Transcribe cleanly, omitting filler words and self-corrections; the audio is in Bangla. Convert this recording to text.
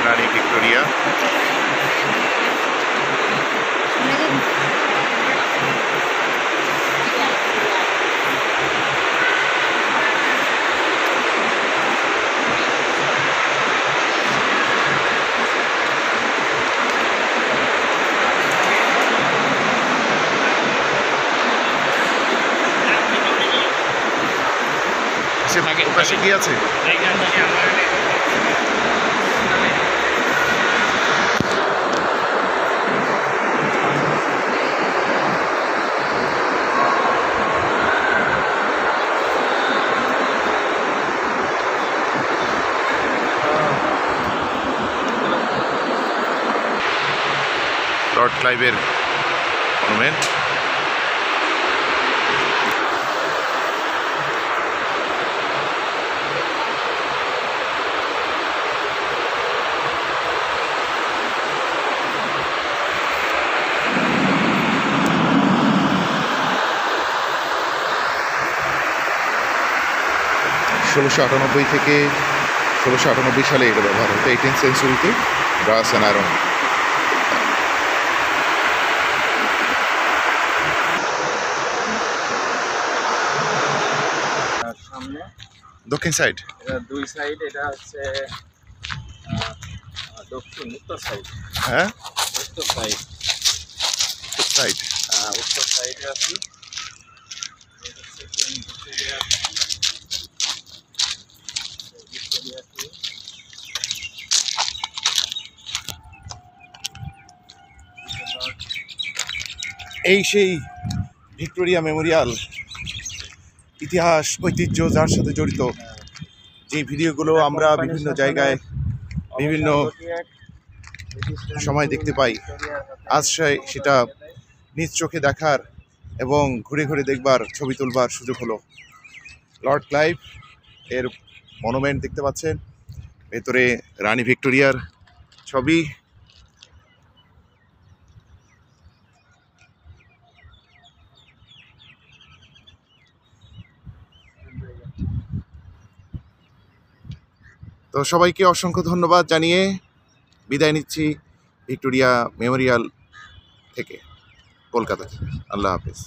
রানী ভিক্টোরিয়া। পাশে কি আছে? লর্ড ক্লাইভের মনুমেন্ট। ষোলোশো 98 থেকে 1698 সালে এটা ব্যবহার হতো। 18th সেঞ্চুরিতে brass and iron. সামনে দক্ষিণ সাইড, এটা দুই সাইড, এটা হচ্ছে দক্ষিণ উত্তর সাইড। হ্যাঁ উত্তর সাইড, সাইড উত্তর সাইডে আছি। এই সেই ভিক্টোরিয়া মেমোরিয়াল, ইতিহাস ঐতিহ্য যার সাথে জড়িত, যে ভিডিওগুলো আমরা বিভিন্ন জায়গায় বিভিন্ন সময় দেখতে পাই, আজ সেটা নিজ চোখে দেখার এবং ঘুরে ঘুরে দেখবার, ছবি তুলবার সুযোগ হলো। লর্ড ক্লাইভ এর মনুমেন্ট দেখতে পাচ্ছেন, ভেতরে রানী ভিক্টোরিয়ার ছবি। তো সবাইকে অসংখ্য ধন্যবাদ জানিয়ে বিদায় নিচ্ছি ভিক্টোরিয়া মেমোরিয়াল থেকে, কলকাতা থেকে। আল্লাহ হাফেজ।